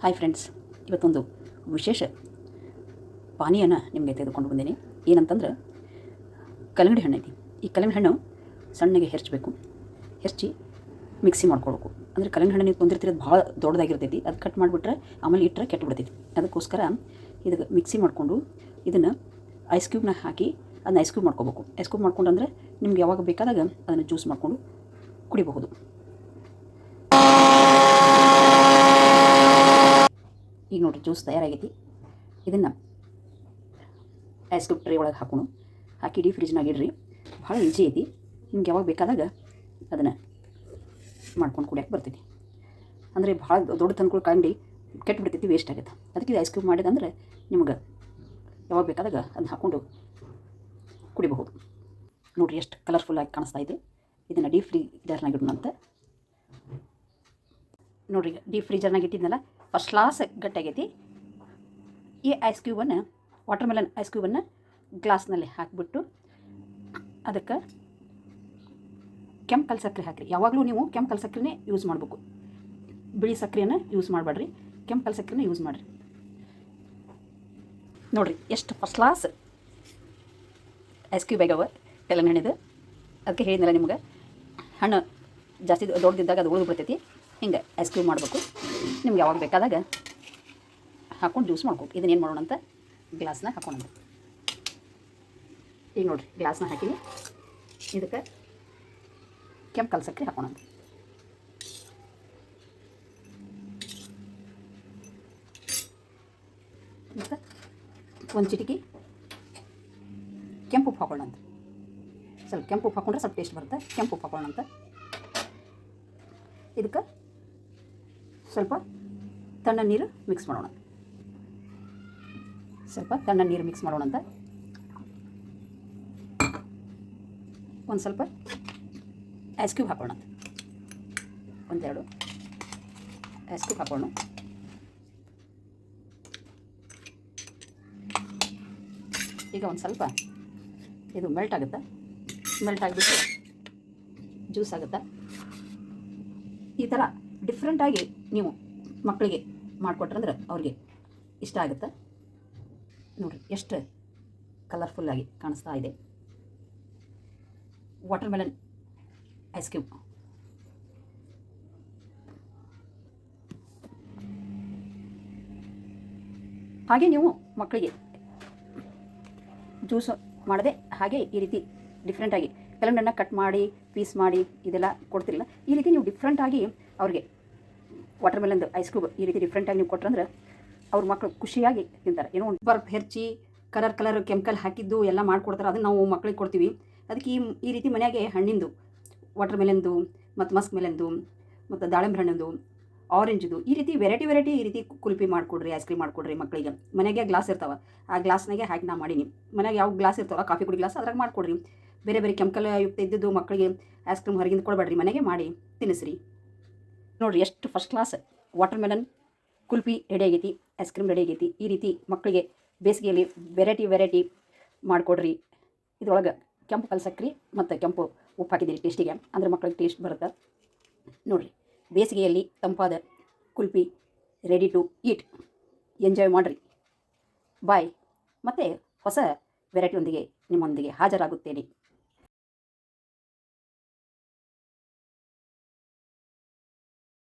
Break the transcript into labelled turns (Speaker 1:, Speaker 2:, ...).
Speaker 1: Hi friends, ಇವತ್ತೊಂದು ವಿಶೇಷ ಪಾನೀಯನ ನಿಮಗೆ ತೆಗೆದುಕೊಂಡು ಬಂದೀನಿ. ಏನಂತಂದ್ರೆ ಕಲ್ಲಂಗಡಿ ಹಣ್ಣು ಐತಿ. ಈ ಕಲ್ಲಂಗಡಿ ಹಣ್ಣು ಸಣ್ಣಗೆ ಹೆರ್ಚಬೇಕು. ಹೆರ್ಚಿ ಮಿಕ್ಸಿ ಮಾಡ್ಕೊಳ್ಬೇಕು. ಅಂದರೆ ಕಲ್ಲಂಗಡಿ ಹಣ್ಣು ನೀವು ತೊಂದಿರ್ತಿರೋದು ಭಾಳ ದೊಡ್ಡದಾಗಿರ್ತೈತಿ. ಅದು ಕಟ್ ಮಾಡಿಬಿಟ್ರೆ ಆಮೇಲೆ ಇಟ್ಟರೆ ಕೆಟ್ಟು ಬಿಡ್ತೈತಿ. ಅದಕ್ಕೋಸ್ಕರ ಇದಕ್ಕೆ ಮಿಕ್ಸಿ ಮಾಡಿಕೊಂಡು ಇದನ್ನು ಐಸ್ ಕ್ಯೂಬ್ನ ಹಾಕಿ ಅದನ್ನ ಐಸ್ ಕ್ಯೂಬ್ ಮಾಡ್ಕೋಬೇಕು. ಐಸ್ ಕ್ಯೂಬ್ ಮಾಡ್ಕೊಂಡು ಅಂದರೆ ನಿಮ್ಗೆ ಯಾವಾಗ ಬೇಕಾದಾಗ ಅದನ್ನು ಜ್ಯೂಸ್ ಮಾಡಿಕೊಂಡು ಕುಡಿಬಹುದು. ಈಗ ನೋಡಿರಿ, ಜ್ಯೂಸ್ ತಯಾರಾಗೈತಿ. ಇದನ್ನು ಐಸ್ ಕ್ಯೂಬ್ ಟ್ರೇ ಒಳಗೆ ಹಾಕಿ ಡೀಪ್ ಫ್ರಿಜ್ನಾಗ ಇಡ್ರಿ. ಭಾಳ ಈಜಿ ಐತಿ. ನಿಮ್ಗೆ ಯಾವಾಗ ಬೇಕಾದಾಗ ಅದನ್ನು ಮಾಡ್ಕೊಂಡು ಕುಡಿಯೋಕೆ ಬರ್ತೈತಿ. ಅಂದರೆ ಭಾಳ ದೊಡ್ಡ ತಂದ್ಕೊಂಡು ಕಂಡು ಕೆಟ್ಟು ಬಿಡ್ತೈತಿ, ವೇಸ್ಟ್ ಆಗುತ್ತೆ. ಅದಕ್ಕೆ ಇದು ಐಸ್ ಕ್ಯೂಬ್ ಮಾಡಿದಂದ್ರೆ ನಿಮ್ಗೆ ಯಾವಾಗ ಬೇಕಾದಾಗ ಅದನ್ನ ಹಾಕ್ಕೊಂಡು ಕುಡಿಬಹುದು. ನೋಡಿರಿ ಎಷ್ಟು ಕಲರ್ಫುಲ್ಲಾಗಿ ಕಾಣಿಸ್ತಾ ಇದೆ. ಇದನ್ನು ಡೀಪ್ ಫ್ರೀಜರ್ನಾಗ ಇಡೋಣಂತ. ನೋಡಿರಿ, ಡೀಪ್ ಫ್ರೀಜರ್ನಾಗ ಇಟ್ಟಿದ್ನಲ್ಲ, ಫಸ್ಟ್ ಕ್ಲಾಸ್ ಗಟ್ಟಿಯಾಗೈತಿ. ಈ ಐಸ್ ಕ್ಯೂಬನ್ನು, ವಾಟರ್ ಮೆಲನ್ ಐಸ್ ಕ್ಯೂಬನ್ನು ಗ್ಲಾಸ್ನಲ್ಲಿ ಹಾಕಿಬಿಟ್ಟು ಅದಕ್ಕೆ ಕೆಂಪು ಸಕ್ಕರೆ ಹಾಕಿರಿ. ಯಾವಾಗಲೂ ನೀವು ಕೆಂಪು ಸಕ್ಕರೆನೇ ಯೂಸ್ ಮಾಡಬೇಕು. ಬಿಳಿ ಸಕ್ಕರೆಯನ್ನು ಯೂಸ್ ಮಾಡಬೇಡ್ರಿ, ಕೆಂಪು ಸಕ್ಕರೆನೇ ಯೂಸ್ ಮಾಡಿರಿ. ನೋಡಿರಿ ಎಷ್ಟು ಫಸ್ಟ್ ಕ್ಲಾಸ್ ಐಸ್ ಕ್ಯೂಬ್ ಆಗ್ಯಾವ ಕಲ್ಲಂಗಡಿ ಹಣ್ಣಿದು. ಅದಕ್ಕೆ ಹೇಳಿದ್ನಲ್ಲ ನಿಮ್ಗೆ, ಹಣ್ಣು ಜಾಸ್ತಿ ದೊಡ್ಡದಿದ್ದಾಗ ಅದು ಉಳಿದು ಬಿಡ್ತೈತಿ. ಹಿಂಗೆ ಐಸ್ ಕ್ಯೂಬ್ ಮಾಡಬೇಕು. ನಿಮ್ಗೆ ಯಾವಾಗ ಬೇಕಾದಾಗ ಹಾಕ್ಕೊಂಡು ಜ್ಯೂಸ್ ಮಾಡ್ಬೇಕು. ಇದನ್ನೇನು ಮಾಡೋಣ ಅಂತ ಗ್ಲಾಸ್ನ ಹಾಕೋಣ. ಈಗ ನೋಡಿರಿ, ಗ್ಲಾಸ್ನ ಹಾಕಿನಿ. ಇದಕ್ಕೆ ಕೆಂಪು ಸಕ್ಕರೆ ಹಾಕೋಣ. ಮತ್ತು ಒಂದು ಚಿಟಿಕೆ ಕೆಂಪು ಉಪ್ಪು ಹಾಕೋಣ. ಸ್ವಲ್ಪ ಕೆಂಪು ಉಪ್ಪು ಹಾಕೊಂಡ್ರೆ ಸ್ವಲ್ಪ ಟೇಸ್ಟ್ ಬರುತ್ತೆ. ಕೆಂಪು ಉಪ್ಪು ಹಾಕೋಣ. ಇದಕ್ಕೆ ಸ್ವಲ್ಪ ತಣ್ಣ ನೀರು ಮಿಕ್ಸ್ ಮಾಡೋಣ. ಒಂದು ಸ್ವಲ್ಪ ಐಸ್ ಕ್ಯೂಬ್ ಹಾಕೋಣ. ಒಂದೆರಡು ಐಸ್ ಕ್ಯೂಬ್ ಹಾಕೋಣ. ಈಗ ಒಂದು ಸ್ವಲ್ಪ ಇದು ಮೆಲ್ಟ್ ಆಗುತ್ತೆ. ಮೆಲ್ಟ್ ಆಗಿಬಿಟ್ಟು ಜ್ಯೂಸ್ ಆಗುತ್ತೆ. ಈ ಥರ ಡಿಫ್ರೆಂಟಾಗಿ ನೀವು ಮಕ್ಕಳಿಗೆ ಮಾಡಿಕೊಟ್ರಂದ್ರೆ ಅವ್ರಿಗೆ ಇಷ್ಟ ಆಗುತ್ತೆ. ನೋಡಿರಿ ಎಷ್ಟು ಕಲರ್ಫುಲ್ಲಾಗಿ ಕಾಣಿಸ್ತಾ ಇದೆ ವಾಟರ್ ಮೆಲನ್ ಐಸ್ ಕ್ಯೂಬ್. ಹಾಗೆ ನೀವು ಮಕ್ಕಳಿಗೆ ಜ್ಯೂಸ್ ಮಾಡದೆ ಹಾಗೆ ಈ ರೀತಿ ಡಿಫ್ರೆಂಟಾಗಿ ಕಲ್ಲಂಗಡಿ ಕಟ್ ಮಾಡಿ ಪೀಸ್ ಮಾಡಿ ಇದೆಲ್ಲ ಕೊಡ್ತಿರಲ್ಲ, ಈ ರೀತಿ ನೀವು ಡಿಫ್ರೆಂಟಾಗಿ ಅವ್ರಿಗೆ ವಾಟರ್ ಮೆಲನ್ದು ಐಸ್ ಕ್ಯೂಬ್ ಈ ರೀತಿ ಡಿಫ್ರೆಂಟಾಗಿ ನೀವು ಕೊಟ್ರಂದ್ರೆ ಅವ್ರ ಮಕ್ಕಳು ಖುಷಿಯಾಗಿ ತಿಂತಾರೆ. ಏನೋ ಬರ್ಫ್ ಹೆರ್ಚಿ ಕಲರ್ ಕೆಮಿಕಲ್ ಹಾಕಿದ್ದು ಎಲ್ಲ ಮಾಡಿಕೊಡ್ತಾರೆ. ಅದನ್ನು ನಾವು ಮಕ್ಕಳಿಗೆ ಕೊಡ್ತೀವಿ. ಅದಕ್ಕೆ ಈ ರೀತಿ ಮನೆಯಾಗೆ ಹಣ್ಣಿಂದು, ವಾಟರ್ ಮೆಲನ್ದು ಮತ್ತು ಮಸ್ಕ್ ಮೆಲನ್ದು ಮತ್ತು ದಾಳಿಂಬೆ ಹಣ್ಣಿಂದು, ಆರೆಂಜ್ದು ಈ ರೀತಿ ವೆರೈಟಿ ಈ ರೀತಿ ಕುಲ್ಫಿ ಮಾಡಿಕೊಡ್ರಿ, ಐಸ್ ಕ್ರೀಮ್ ಮಾಡಿಕೊಡ್ರಿ ಮಕ್ಕಳಿಗೆ. ಮನೆಗೆ ಗ್ಲಾಸ್ ಇರ್ತಾವೆ, ಆ ಗ್ಲಾಸ್ನಾಗೆ ಹಾಕಿ ನಾ ಮಾಡೀನಿ. ಮನೆಗೆ ಯಾವ ಗ್ಲಾಸ್ ಇರ್ತಾವಲ್ಲ, ಕಾಫಿ ಕುಡಿ ಗ್ಲಾಸ್, ಅದ್ರಾಗ ಮಾಡಿಕೊಡ್ರಿ. ಬೇರೆ ಕೆಮಿಕಲ್ ಯುಕ್ತ ಇದ್ದಿದ್ದು ಮಕ್ಕಳಿಗೆ ಐಸ್ ಕ್ರೀಮ್ ಹೊರಗಿಂದ ಕೊಡಬೇಡ್ರಿ, ಮನೆಗೆ ಮಾಡಿ ತಿನ್ನಿಸ್ರಿ. ನೋಡಿರಿ ಎಷ್ಟು first class water melon kulfi ready ಆಗೈತಿ, ಐಸ್ ಕ್ರೀಮ್ ರೆಡಿ ಆಗೈತಿ. ಈ ರೀತಿ ಮಕ್ಕಳಿಗೆ ಬೇಸಿಗೆಯಲ್ಲಿ ವೆರೈಟಿ ಮಾಡಿಕೊಡ್ರಿ. ಇದ್ರೊಳಗೆ ಕೆಂಪು ಸಕ್ಕರೆ ಮತ್ತು ಕೆಂಪು ಉಪ್ಪು ಹಾಕಿದ್ದೀರಿ ಟೇಸ್ಟಿಗೆ, ಅಂದರೆ ಮಕ್ಕಳಿಗೆ ಟೇಸ್ಟ್ ಬರುತ್ತೆ. ನೋಡಿರಿ, ಬೇಸಿಗೆಯಲ್ಲಿ ತಂಪಾದ kulfi ready to eat. Enjoy ಮಾಡಿರಿ. ಬಾಯ್. ಮತ್ತು ಹೊಸ ವೆರೈಟಿಯೊಂದಿಗೆ ನಿಮ್ಮೊಂದಿಗೆ ಹಾಜರಾಗುತ್ತೇನೆ.